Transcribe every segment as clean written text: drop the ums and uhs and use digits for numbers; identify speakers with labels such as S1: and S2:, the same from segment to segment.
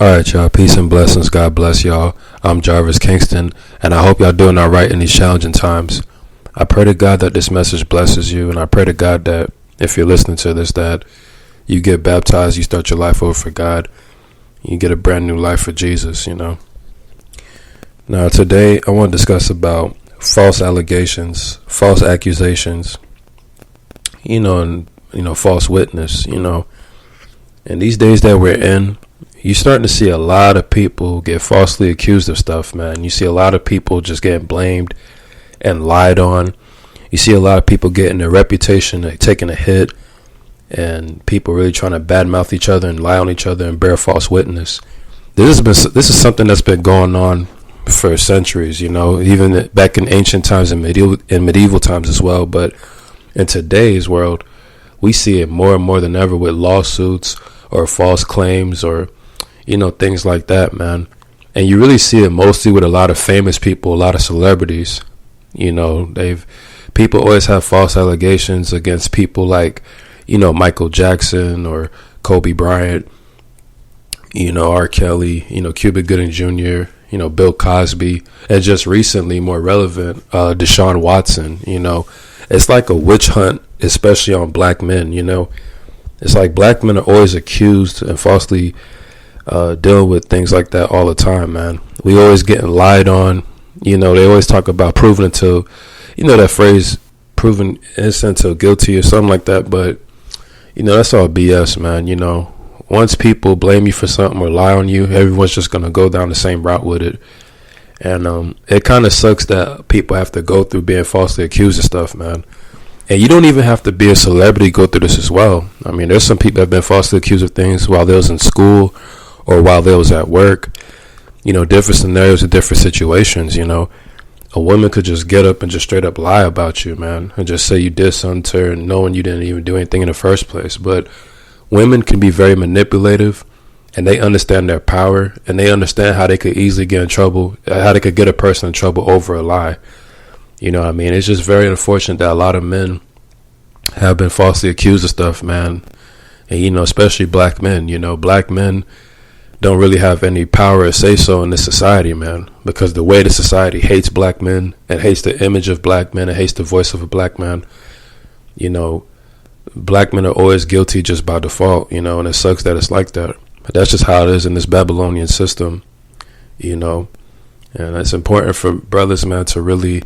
S1: Alright, y'all. Peace and blessings. God bless y'all. I'm Jarvis Kingston, and I hope y'all doing alright in these challenging times. I pray to God that this message blesses you, and I pray to God that if you're listening to this, that you get baptized, you start your life over for God, you get a brand new life for Jesus, Now, today, I want to discuss about false allegations, false accusations, and false witness, And these days that we're in, you're starting to see a lot of people get falsely accused of stuff, man. You see a lot of people just getting blamed and lied on. You see a lot of people getting their reputation taking a hit, and people really trying to badmouth each other and lie on each other and bear false witness. This is something that's been going on for centuries, even back in ancient times and medieval times as well. But in today's world, we see it more and more than ever with lawsuits or false claims or things like that, man. And you really see it mostly with a lot of famous people, a lot of celebrities. People always have false allegations against people like, Michael Jackson or Kobe Bryant, R. Kelly, Cuban Gooding Jr., Bill Cosby, and just recently, more relevant, Desaun Watson. It's like a witch hunt, especially on black men. It's like black men are always accused and falsely dealing with things like that all the time, man. We always getting lied on. They always talk about proven until, that phrase, proven innocent until guilty or something like that. But, that's all BS, man. Once people blame you for something or lie on you, everyone's just going to go down the same route with it. And it kind of sucks that people have to go through being falsely accused of stuff, man. And you don't even have to be a celebrity to go through this as well. I mean, there's some people that have been falsely accused of things while they was in school or while they was at work. Different scenarios and different situations. A woman could just get up and just straight up lie about you, man, and just say you did something to her knowing you didn't even do anything in the first place. But women can be very manipulative, and they understand their power, and they understand how they could easily get in trouble, how they could get a person in trouble over a lie. It's just very unfortunate that a lot of men have been falsely accused of stuff, man. And, especially black men. Black men don't really have any power or say so in this society, man, because the way the society hates black men and hates the image of black men and hates the voice of a black man, black men are always guilty just by default, and it sucks that it's like that. But that's just how it is in this Babylonian system, and it's important for brothers, man, to really,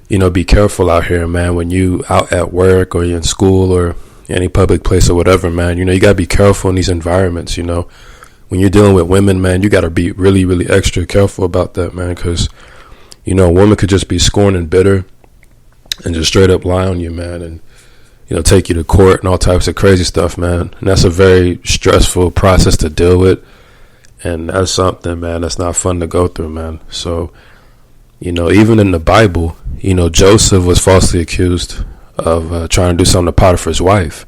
S1: be careful out here, man, when you out at work or you're in school or any public place or whatever, man. You got to be careful in these environments, When you're dealing with women, man, you got to be really, really extra careful about that, man, because, a woman could just be scorned and bitter and just straight up lie on you, man, and, take you to court and all types of crazy stuff, man. And that's a very stressful process to deal with, and that's something, man, that's not fun to go through, man. So, even in the Bible, Joseph was falsely accused of trying to do something to Potiphar's wife.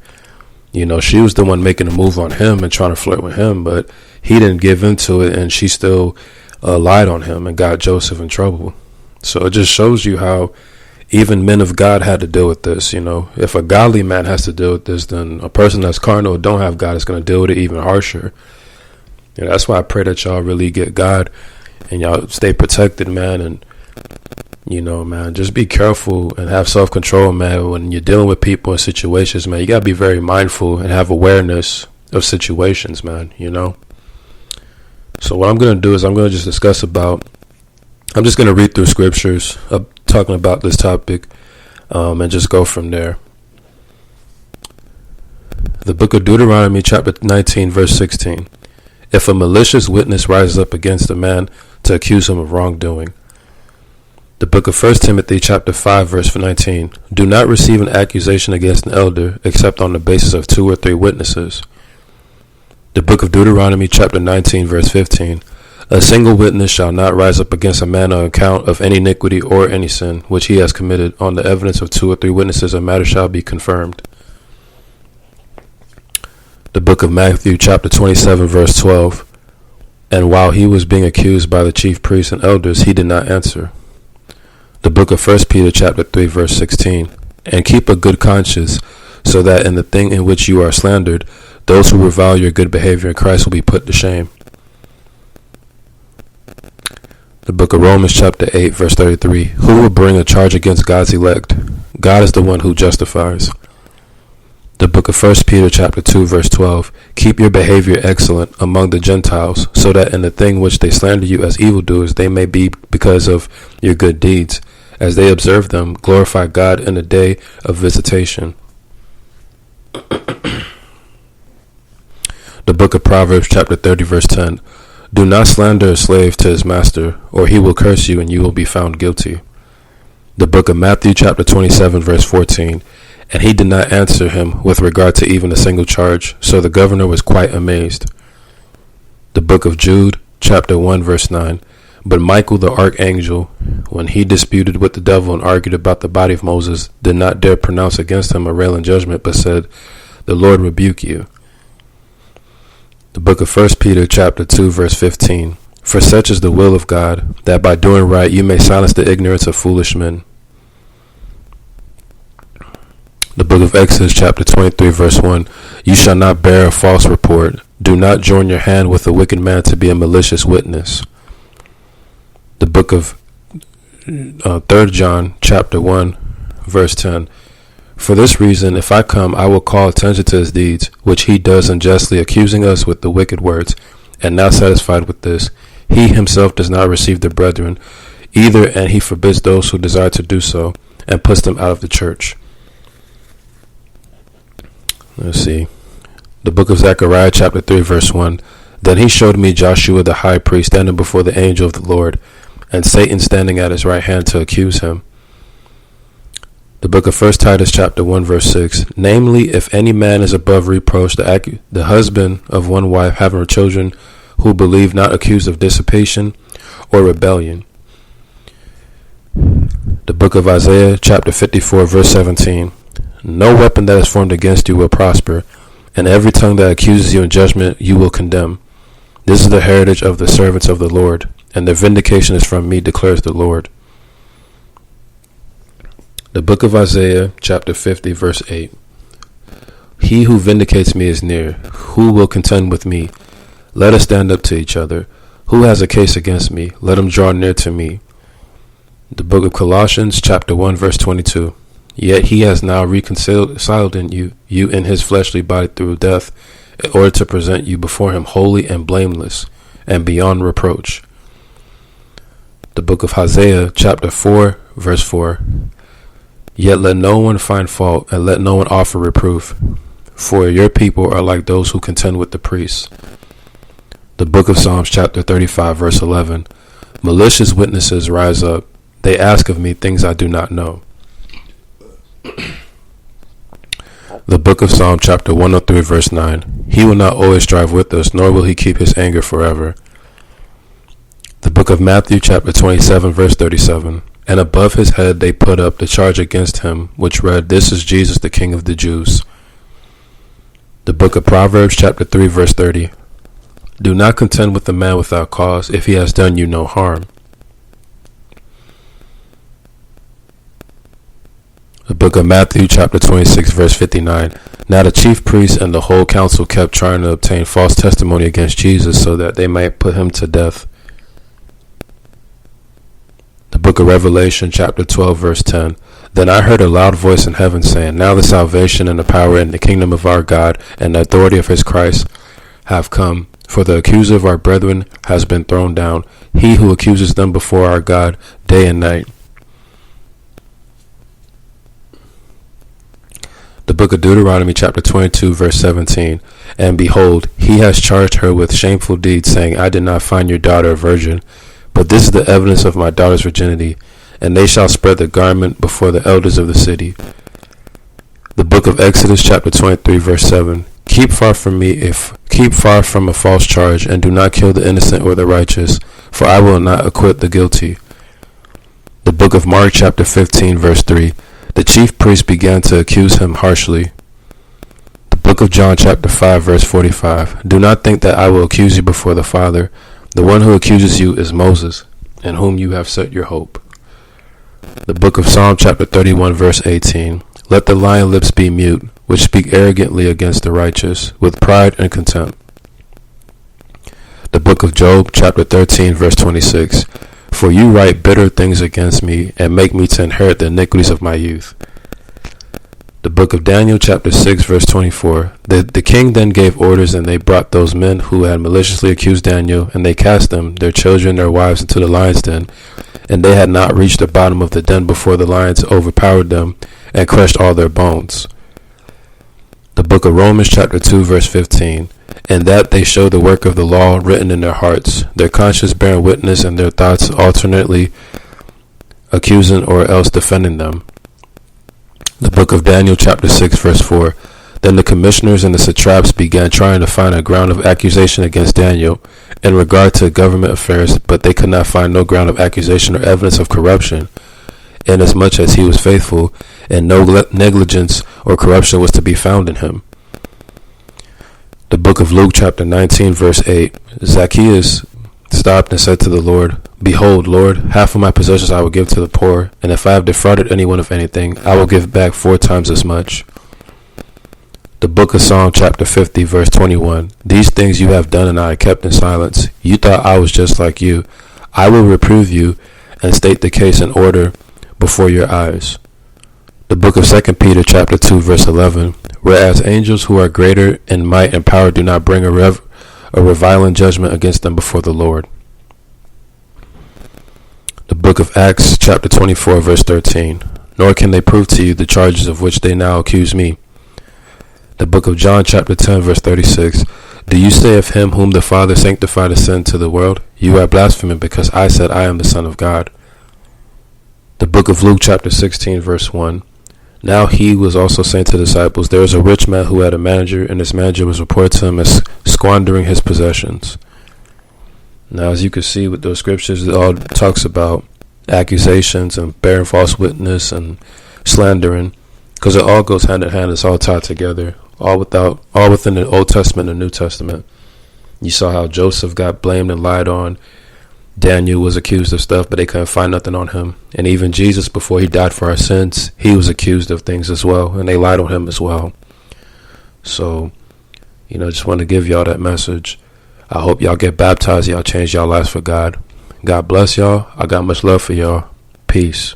S1: She was the one making a move on him and trying to flirt with him, but he didn't give into it, and she still lied on him and got Joseph in trouble. So it just shows you how even men of God had to deal with this. If a godly man has to deal with this, then a person that's carnal or don't have God is going to deal with it even harsher. That's why I pray that y'all really get God and y'all stay protected, man, and man, just be careful and have self-control, man. When you're dealing with people and situations, man, you got to be very mindful and have awareness of situations, man, So what I'm going to do is I'm going to just discuss about, I'm just going to read through scriptures talking about this topic and just go from there. The book of Deuteronomy, chapter 19, verse 16. If a malicious witness rises up against a man to accuse him of wrongdoing. The book of 1 Timothy chapter 5 verse 19. Do not receive an accusation against an elder except on the basis of 2 or 3 witnesses. The book of Deuteronomy chapter 19 verse 15. A single witness shall not rise up against a man on account of any iniquity or any sin which he has committed. On the evidence of 2 or 3 witnesses a matter shall be confirmed. The book of Matthew chapter 27 verse 12. And while he was being accused by the chief priests and elders, he did not answer. The book of 1 Peter chapter 3 verse 16. And keep a good conscience, so that in the thing in which you are slandered, those who revile your good behavior in Christ will be put to shame. The book of Romans chapter 8 verse 33. Who will bring a charge against God's elect? God is the one who justifies. The book of 1 Peter chapter 2 verse 12. Keep your behavior excellent among the Gentiles, so that in the thing which they slander you as evildoers, they may be, because of your good deeds, as they observe them, glorify God in the day of visitation. The book of Proverbs chapter 30 verse 10. Do not slander a slave to his master, or he will curse you and you will be found guilty. The book of Matthew chapter 27 verse 14. And he did not answer him with regard to even a single charge, so the governor was quite amazed. The book of Jude chapter 1 verse 9. But Michael the archangel, when he disputed with the devil and argued about the body of Moses, did not dare pronounce against him a railing judgment, but said, The Lord rebuke you. The book of 1 Peter chapter 2 verse 15. For such is the will of God, that by doing right you may silence the ignorance of foolish men. The book of Exodus chapter 23 verse 1. You shall not bear a false report. Do not join your hand with a wicked man to be a malicious witness. The book of 3 John chapter 1 verse 10. For this reason, if I come, I will call attention to his deeds, which he does unjustly, accusing us with the wicked words. And not satisfied with this, he himself does not receive the brethren either, and he forbids those who desire to do so, and puts them out of the church. Let's see. The book of Zechariah chapter 3 verse 1. Then he showed me Joshua the high priest standing before the angel of the Lord, and Satan standing at his right hand to accuse him. The book of 1 Titus chapter 1 verse 6. Namely, if any man is above reproach, the husband of one wife, having children who believe, not accused of dissipation or rebellion. The book of Isaiah chapter 54 verse 17. No weapon that is formed against you will prosper, and every tongue that accuses you in judgment you will condemn. This is the heritage of the servants of the Lord, and their vindication is from me, declares the Lord. The book of Isaiah chapter 50 verse 8. He who vindicates me is near. Who will contend with me? Let us stand up to each other. Who has a case against me? Let him draw near to me. The book of Colossians chapter 1 verse 22. Yet he has now reconciled in you in his fleshly body through death, in order to present you before him holy and blameless and beyond reproach. The book of Hosea chapter 4 verse 4. Yet let no one find fault, and let no one offer reproof, for your people are like those who contend with the priests. The book of Psalms chapter 35 verse 11. Malicious witnesses rise up. They ask of me things I do not know. The book of Psalm chapter 103 verse 9. He will not always strive with us, nor will he keep his anger forever. The book of Matthew chapter 27 verse 37. And above his head they put up the charge against him, which read, This is Jesus, the King of the Jews. The book of Proverbs chapter 3 verse 30. Do not contend with the man without cause, if he has done you no harm. The book of Matthew chapter 26 verse 59. Now the chief priests and the whole council kept trying to obtain false testimony against Jesus, so that they might put him to death. The book of Revelation chapter 12 verse 10. Then I heard a loud voice in heaven saying, Now the salvation and the power and the kingdom of our God and the authority of his Christ have come, for the accuser of our brethren has been thrown down, he who accuses them before our God day and night. The book of Deuteronomy chapter 22 verse 17. And behold, he has charged her with shameful deeds, saying, I did not find your daughter a virgin, but this is the evidence of my daughter's virginity, and they shall spread the garment before the elders of the city. The book of Exodus chapter 23 verse 7. Keep far from a false charge, and do not kill the innocent or the righteous, for I will not acquit the guilty. The book of Mark chapter 15 verse 3. The chief priest began to accuse him harshly. The book of John chapter 5 verse 45. Do not think that I will accuse you before the Father. The one who accuses you is Moses, in whom you have set your hope. The book of Psalm chapter 31 verse 18. Let the lying lips be mute, which speak arrogantly against the righteous, with pride and contempt. The book of Job chapter 13 verse 26. For you write bitter things against me, and make me to inherit the iniquities of my youth. The book of Daniel, chapter 6, verse 24. The king then gave orders, and they brought those men who had maliciously accused Daniel, and they cast them, their children, their wives, into the lion's den. And they had not reached the bottom of the den before the lions overpowered them and crushed all their bones. The book of Romans, chapter 2, verse 15. And that they show the work of the law written in their hearts, their conscience bearing witness, and their thoughts alternately accusing or else defending them. The book of Daniel, chapter 6, verse 4. Then the commissioners and the satraps began trying to find a ground of accusation against Daniel in regard to government affairs, but they could not find no ground of accusation or evidence of corruption, inasmuch as he was faithful, and no negligence or corruption was to be found in him. The book of Luke, chapter 19, verse 8. Zacchaeus stopped and said to the Lord, Behold, Lord, half of my possessions I will give to the poor, and if I have defrauded anyone of anything, I will give back 4 times as much. The book of Psalm, chapter 50, verse 21. These things you have done, and I kept in silence. You thought I was just like you. I will reprove you and state the case in order before your eyes. The book of 2 Peter, chapter 2, verse 11. Whereas angels who are greater in might and power do not bring a reviling judgment against them before the Lord. The book of Acts, chapter 24, verse 13. Nor can they prove to you the charges of which they now accuse me. The book of John, chapter 10, verse 36. Do you say of him whom the Father sanctified to send to the world, you are blaspheming, because I said I am the Son of God. The book of Luke, chapter 16, verse 1. Now he was also saying to the disciples, there was a rich man who had a manager, and this manager was reported to him as squandering his possessions. Now, as you can see with those scriptures, it all talks about accusations and bearing false witness and slandering, because it all goes hand in hand. It's all tied together, all within the Old Testament and the New Testament. You saw how Joseph got blamed and lied on. Daniel was accused of stuff, but they couldn't find nothing on him. And even Jesus, before he died for our sins, he was accused of things as well, and they lied on him as well. So, just want to give y'all that message. I hope y'all get baptized. Y'all change y'all lives for God. God bless y'all. I got much love for y'all. Peace.